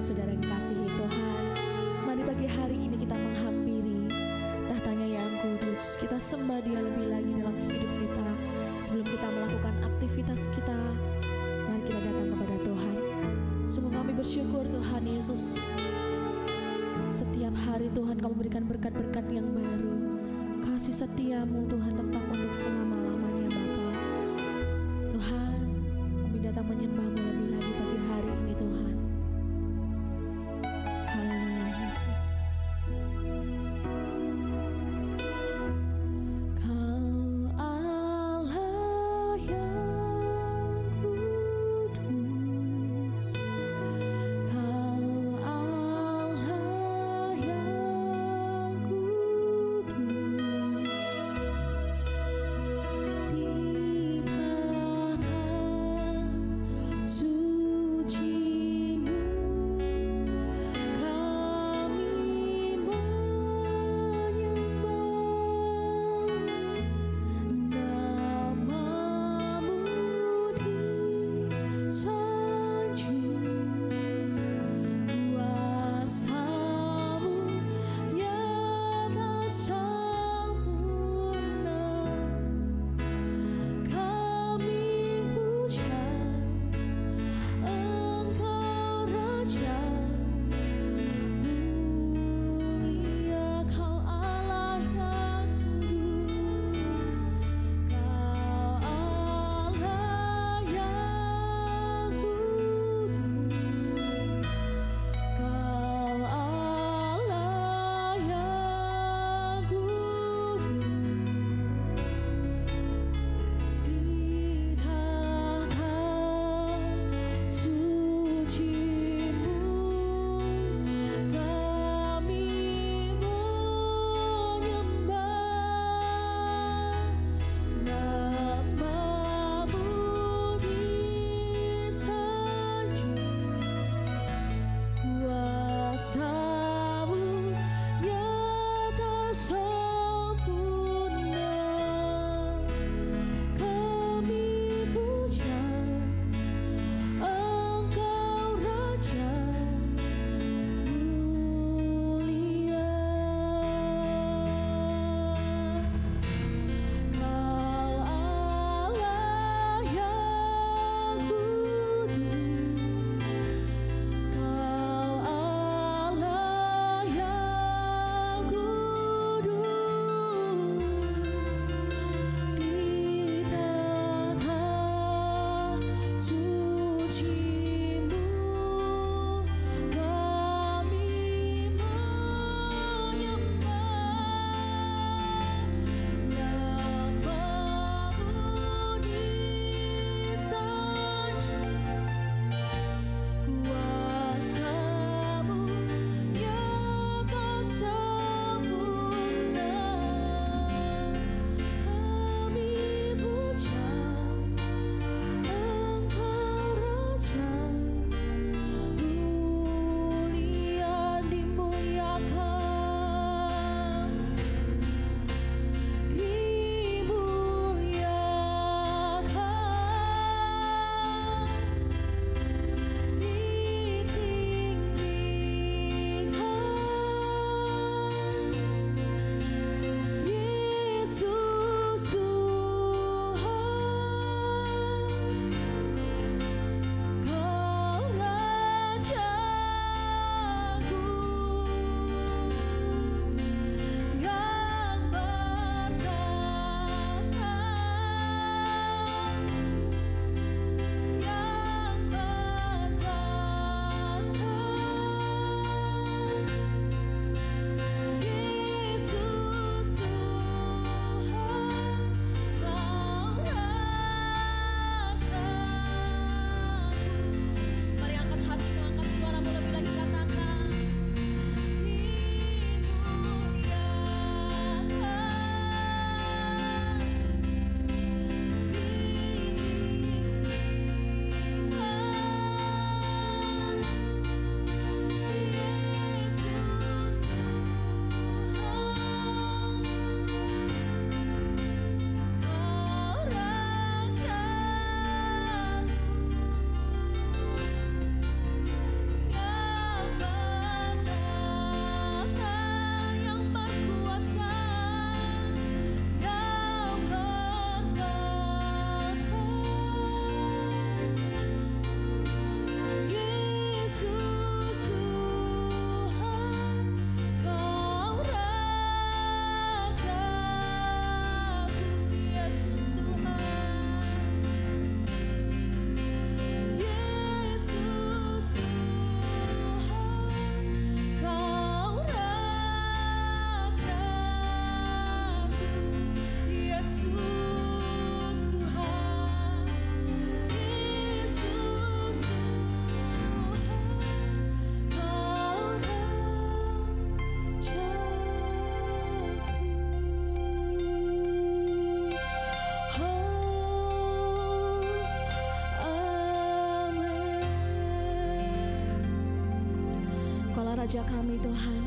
saudara yang kasihi Tuhan, mari pagi hari ini kita menghampiri tahtanya yang kudus. Kita sembah Dia lebih lagi dalam hidup kita. Sebelum kita melakukan aktivitas kita, mari kita datang kepada Tuhan. Sungguh kami bersyukur Tuhan Yesus, setiap hari Tuhan Kamu berikan berkat-berkat yang baru. Kasih setiamu Tuhan tetap untuk selama-lamanya Bapa. Tuhan, kami datang menyembah-Mu lebih lagi pagi hari ini Tuhan. Haleluya Yesus. Kau Allah yang kudus, Kau Allah yang kudus, di tahta Engkaulah Raja kami Tuhan,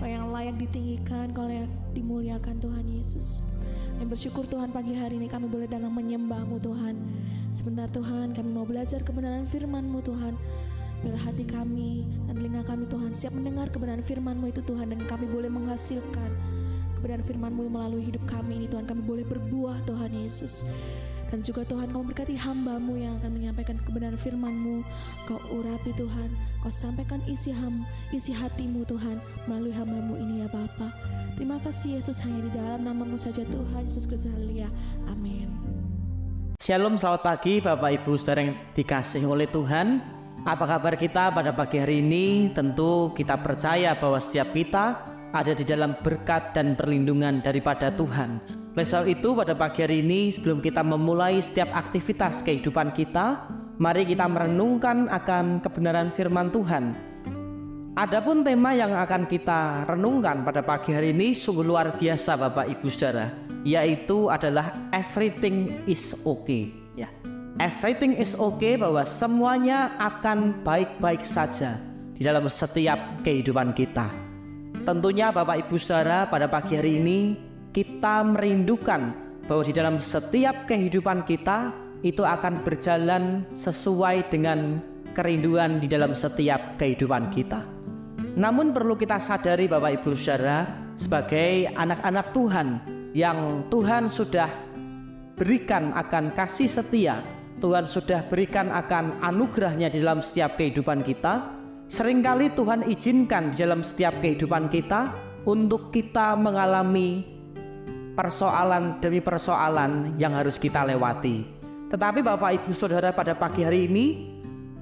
Kau yang layak ditinggikan, Kau yang dimuliakan Tuhan Yesus. Yang bersyukur Tuhan pagi hari ini kami boleh datang menyembah-Mu Tuhan. Sebentar Tuhan kami mau belajar kebenaran firman-Mu Tuhan. Bila hati kami dan telinga kami Tuhan siap mendengar kebenaran firman-Mu itu Tuhan, dan kami boleh menghasilkan kebenaran firman-Mu melalui hidup kami ini Tuhan. Kami boleh berbuah Tuhan Yesus. Dan juga Tuhan Kau berkati hamba-Mu yang akan menyampaikan kebenaran firman-Mu. Kau urapi Tuhan, Kau sampaikan isi hati-Mu Tuhan melalui hamba-Mu ini ya Bapa. Terima kasih Yesus, hanya di dalam nama-Mu saja Tuhan Yesus Kristus, haleluya, amin. Shalom, selamat pagi Bapak Ibu Saudara yang dikasihi oleh Tuhan. Apa kabar kita pada pagi hari ini? Tentu kita percaya bahwa setiap kita ada di dalam berkat dan perlindungan daripada Tuhan. Oleh sebab itu pada pagi hari ini, sebelum kita memulai setiap aktivitas kehidupan kita, mari kita merenungkan akan kebenaran firman Tuhan. Adapun tema yang akan kita renungkan pada pagi hari ini sungguh luar biasa Bapak Ibu Saudara, yaitu adalah everything is okay. Ya, everything is okay, bahwa semuanya akan baik-baik saja di dalam setiap kehidupan kita. Tentunya Bapak Ibu Saudara, pada pagi hari ini kita merindukan bahwa di dalam setiap kehidupan kita itu akan berjalan sesuai dengan kerinduan di dalam setiap kehidupan kita. Namun perlu kita sadari Bapak Ibu Saudara, sebagai anak-anak Tuhan yang Tuhan sudah berikan akan kasih setia, Tuhan sudah berikan akan anugerahnya di dalam setiap kehidupan kita. Seringkali Tuhan izinkan di dalam setiap kehidupan kita untuk kita mengalami persoalan demi persoalan yang harus kita lewati. Tetapi Bapak Ibu Saudara, pada pagi hari ini,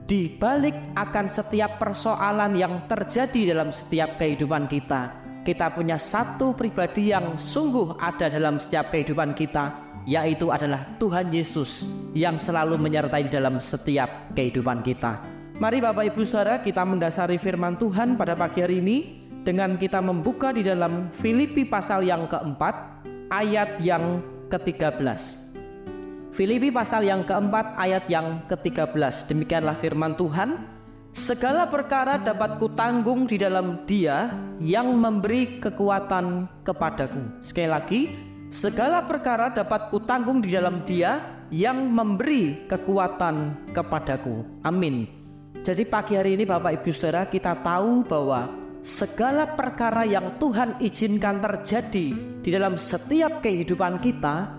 di balik akan setiap persoalan yang terjadi dalam setiap kehidupan kita, kita punya satu pribadi yang sungguh ada dalam setiap kehidupan kita, yaitu adalah Tuhan Yesus yang selalu menyertai dalam setiap kehidupan kita. Mari Bapak Ibu Saudara, kita mendasari firman Tuhan pada pagi hari ini dengan kita membuka di dalam Filipi pasal yang keempat, ayat yang ke-13. Filipi pasal yang keempat, ayat yang ke-13. Demikianlah firman Tuhan. Segala perkara dapat kutanggung di dalam Dia yang memberi kekuatan kepadaku. Sekali lagi, segala perkara dapat kutanggung di dalam Dia yang memberi kekuatan kepadaku. Amin. Jadi pagi hari ini Bapak Ibu Saudara, kita tahu bahwa segala perkara yang Tuhan izinkan terjadi di dalam setiap kehidupan kita,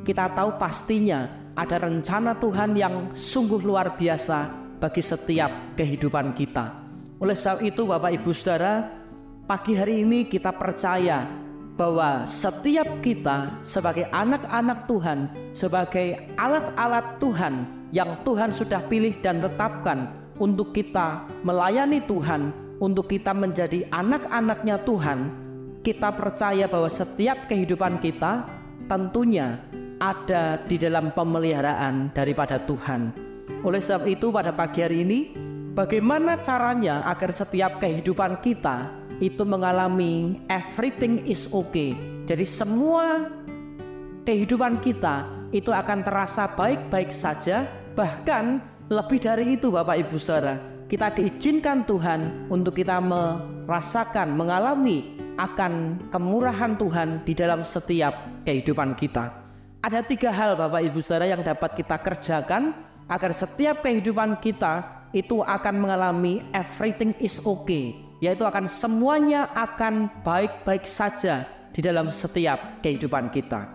kita tahu pastinya ada rencana Tuhan yang sungguh luar biasa bagi setiap kehidupan kita. Oleh sebab itu Bapak Ibu Saudara, pagi hari ini kita percaya bahwa setiap kita sebagai anak-anak Tuhan, sebagai alat-alat Tuhan yang Tuhan sudah pilih dan tetapkan untuk kita melayani Tuhan, untuk kita menjadi anak-anaknya Tuhan, kita percaya bahwa setiap kehidupan kita tentunya ada di dalam pemeliharaan daripada Tuhan. Oleh sebab itu pada pagi hari ini, bagaimana caranya agar setiap kehidupan kita itu mengalami everything is okay. Jadi semua kehidupan kita itu akan terasa baik-baik saja. Bahkan lebih dari itu Bapak Ibu Saudara, kita diizinkan Tuhan untuk kita merasakan, mengalami akan kemurahan Tuhan di dalam setiap kehidupan kita. Ada 3 hal Bapak Ibu Saudara yang dapat kita kerjakan agar setiap kehidupan kita itu akan mengalami everything is okay, yaitu akan semuanya akan baik-baik saja di dalam setiap kehidupan kita.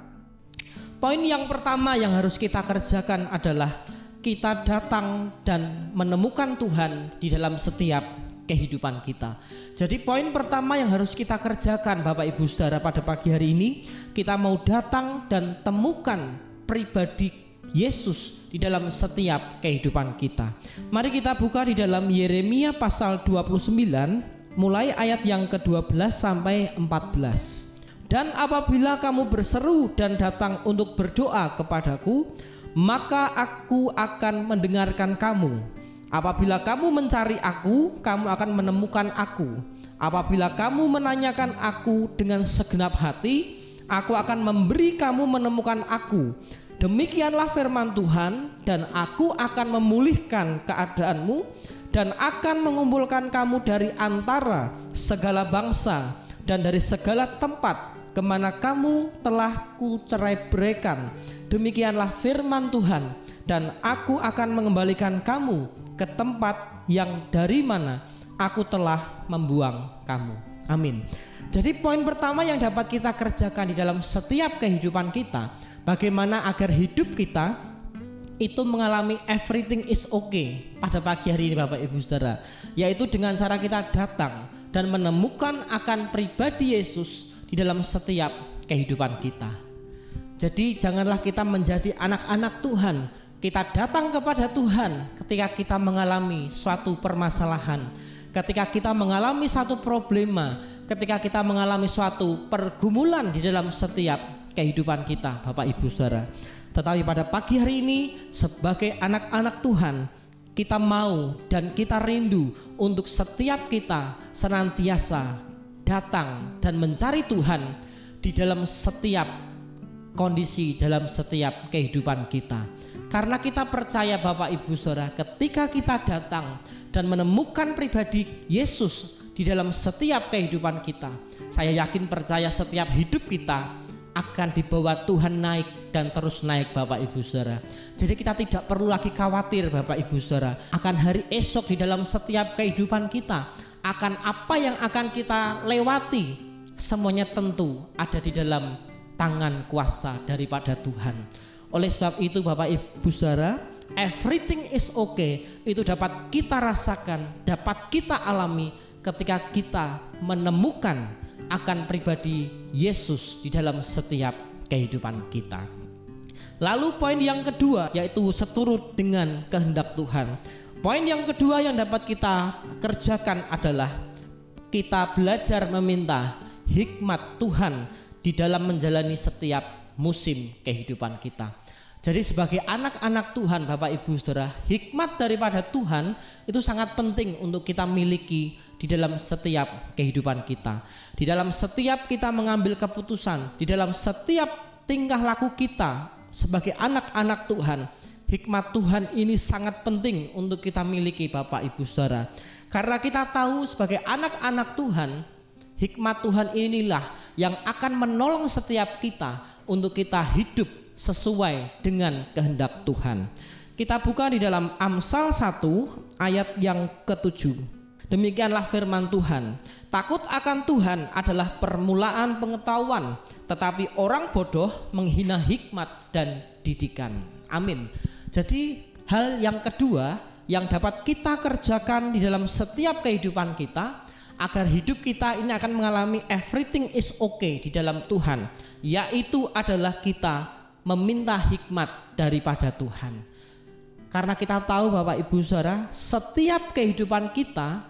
Poin yang pertama yang harus kita kerjakan adalah kita datang dan menemukan Tuhan di dalam setiap kehidupan kita. Jadi poin pertama yang harus kita kerjakan Bapak Ibu Saudara pada pagi hari ini, kita mau datang dan temukan pribadi Yesus di dalam setiap kehidupan kita. Mari kita buka di dalam Yeremia pasal 29 mulai ayat yang ke-12 sampai 14. Dan apabila kamu berseru dan datang untuk berdoa kepadaku, maka aku akan mendengarkan kamu. Apabila kamu mencari aku, kamu akan menemukan aku. Apabila kamu menanyakan aku dengan segenap hati, aku akan memberi kamu menemukan aku. Demikianlah firman Tuhan, dan aku akan memulihkan keadaanmu dan akan mengumpulkan kamu dari antara segala bangsa dan dari segala tempat kemana kamu telah kucerai-beraikan. Demikianlah firman Tuhan, dan aku akan mengembalikan kamu ke tempat yang dari mana aku telah membuang kamu. Amin. Jadi poin pertama yang dapat kita kerjakan di dalam setiap kehidupan kita, bagaimana agar hidup kita itu mengalami everything is okay pada pagi hari ini Bapak Ibu Saudara, yaitu dengan cara kita datang dan menemukan akan pribadi Yesus di dalam setiap kehidupan kita. Jadi janganlah kita menjadi anak-anak Tuhan. Kita datang kepada Tuhan ketika kita mengalami suatu permasalahan, ketika kita mengalami suatu problema, ketika kita mengalami suatu pergumulan di dalam setiap kehidupan kita Bapak Ibu Saudara. Tetapi pada pagi hari ini sebagai anak-anak Tuhan, kita mau dan kita rindu untuk setiap kita senantiasa datang dan mencari Tuhan di dalam setiap kondisi, dalam setiap kehidupan kita. Karena kita percaya Bapak Ibu Saudara, ketika kita datang dan menemukan pribadi Yesus di dalam setiap kehidupan kita, saya yakin percaya setiap hidup kita akan dibawa Tuhan naik dan terus naik Bapak Ibu Saudara. Jadi kita tidak perlu lagi khawatir Bapak Ibu Saudara akan hari esok di dalam setiap kehidupan kita, akan apa yang akan kita lewati. Semuanya tentu ada di dalam tangan kuasa daripada Tuhan. Oleh sebab itu Bapak Ibu Saudara, everything is okay itu dapat kita rasakan, dapat kita alami ketika kita menemukan akan pribadi Yesus di dalam setiap kehidupan kita. Lalu poin yang kedua, yaitu seturut dengan kehendak Tuhan. Poin yang kedua yang dapat kita kerjakan adalah kita belajar meminta hikmat Tuhan di dalam menjalani setiap musim kehidupan kita. Jadi sebagai anak-anak Tuhan Bapak Ibu Saudara, hikmat daripada Tuhan itu sangat penting untuk kita miliki di dalam setiap kehidupan kita. Di dalam setiap kita mengambil keputusan, di dalam setiap tingkah laku kita sebagai anak-anak Tuhan, hikmat Tuhan ini sangat penting untuk kita miliki Bapak Ibu Saudara. Karena kita tahu sebagai anak-anak Tuhan, hikmat Tuhan inilah yang akan menolong setiap kita untuk kita hidup sesuai dengan kehendak Tuhan. Kita buka di dalam Amsal 1 ayat yang ke-7. Demikianlah firman Tuhan, takut akan Tuhan adalah permulaan pengetahuan, tetapi orang bodoh menghina hikmat dan didikan. Amin. Jadi hal yang kedua yang dapat kita kerjakan di dalam setiap kehidupan kita agar hidup kita ini akan mengalami everything is okay di dalam Tuhan, yaitu adalah kita meminta hikmat daripada Tuhan. Karena kita tahu Bapak Ibu Saudara, setiap kehidupan kita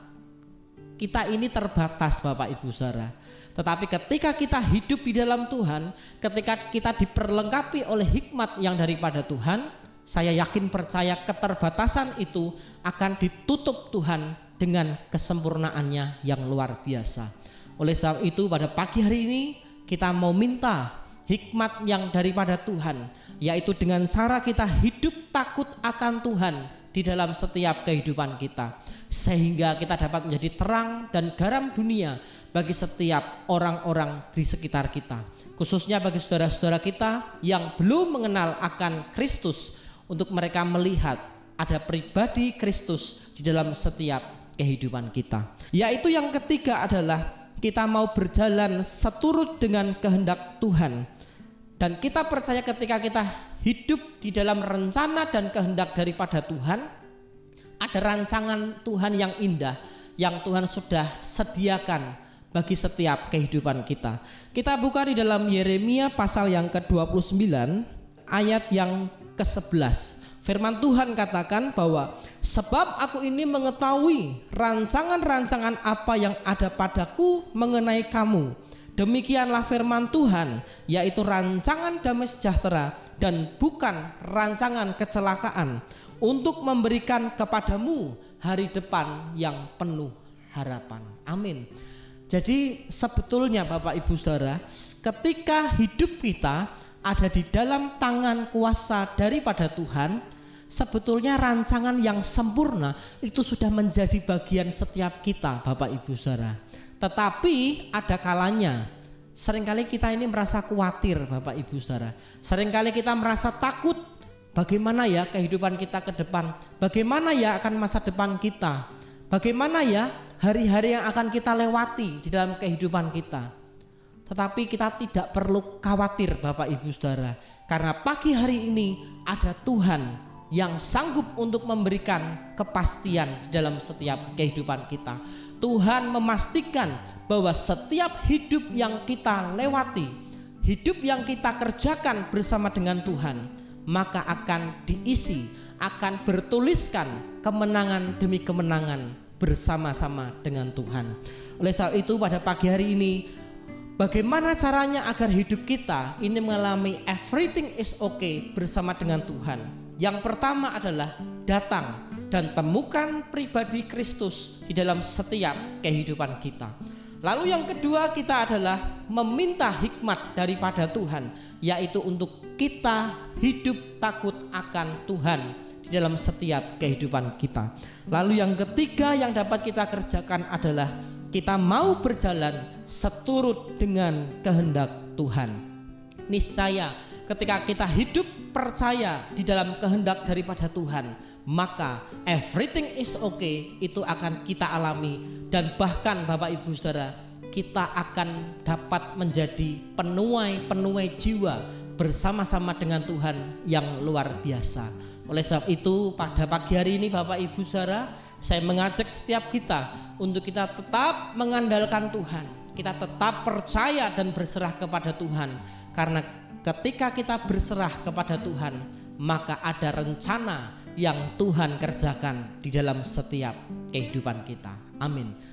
ini terbatas Bapak Ibu Saudara. Tetapi ketika kita hidup di dalam Tuhan, ketika kita diperlengkapi oleh hikmat yang daripada Tuhan, saya yakin percaya keterbatasan itu akan ditutup Tuhan dengan kesempurnaannya yang luar biasa. Oleh sebab itu pada pagi hari ini kita mau minta hikmat yang daripada Tuhan, yaitu dengan cara kita hidup takut akan Tuhan di dalam setiap kehidupan kita, sehingga kita dapat menjadi terang dan garam dunia bagi setiap orang-orang di sekitar kita, khususnya bagi saudara-saudara kita yang belum mengenal akan Kristus, untuk mereka melihat ada pribadi Kristus di dalam setiap kehidupan kita. Yaitu yang ketiga adalah kita mau berjalan seturut dengan kehendak Tuhan. Dan kita percaya ketika kita hidup di dalam rencana dan kehendak daripada Tuhan, ada rancangan Tuhan yang indah yang Tuhan sudah sediakan bagi setiap kehidupan kita. Kita buka di dalam Yeremia pasal yang ke-29 ayat yang ke-11. Firman Tuhan katakan bahwa sebab aku ini mengetahui rancangan-rancangan apa yang ada padaku mengenai kamu. Demikianlah firman Tuhan, yaitu rancangan damai sejahtera dan bukan rancangan kecelakaan, untuk memberikan kepadamu hari depan yang penuh harapan. Amin. Jadi sebetulnya Bapak Ibu Saudara, ketika hidup kita ada di dalam tangan kuasa daripada Tuhan, Sebetulnya rancangan yang sempurna itu sudah menjadi bagian setiap kita, Bapak Ibu Saudara. Tetapi ada kalanya seringkali kita ini merasa khawatir, Bapak Ibu Saudara. Seringkali kita merasa takut, bagaimana ya kehidupan kita ke depan? Bagaimana ya akan masa depan kita? Bagaimana ya hari-hari yang akan kita lewati di dalam kehidupan kita? Tetapi kita tidak perlu khawatir, Bapak Ibu Saudara, karena pagi hari ini ada Tuhan yang sanggup untuk memberikan kepastian di dalam setiap kehidupan kita. Tuhan memastikan bahwa setiap hidup yang kita lewati, hidup yang kita kerjakan bersama dengan Tuhan, maka akan diisi, akan bertuliskan kemenangan demi kemenangan bersama-sama dengan Tuhan. Oleh sebab itu pada pagi hari ini, bagaimana caranya agar hidup kita ini mengalami everything is okay bersama dengan Tuhan? Yang pertama adalah datang dan temukan pribadi Kristus di dalam setiap kehidupan kita. Lalu yang kedua kita adalah meminta hikmat daripada Tuhan, yaitu untuk kita hidup takut akan Tuhan di dalam setiap kehidupan kita. Lalu yang ketiga yang dapat kita kerjakan adalah kita mau berjalan seturut dengan kehendak Tuhan. Niscaya ketika kita hidup percaya di dalam kehendak daripada Tuhan, maka everything is okay itu akan kita alami. Dan bahkan Bapak Ibu Saudara, kita akan dapat menjadi penuai jiwa bersama-sama dengan Tuhan yang luar biasa. Oleh sebab itu pada pagi hari ini Bapak Ibu Saudara, saya mengajak setiap kita untuk kita tetap mengandalkan Tuhan. Kita tetap percaya dan berserah kepada Tuhan. Karena ketika kita berserah kepada Tuhan, maka ada rencana yang Tuhan kerjakan di dalam setiap kehidupan kita. Amin.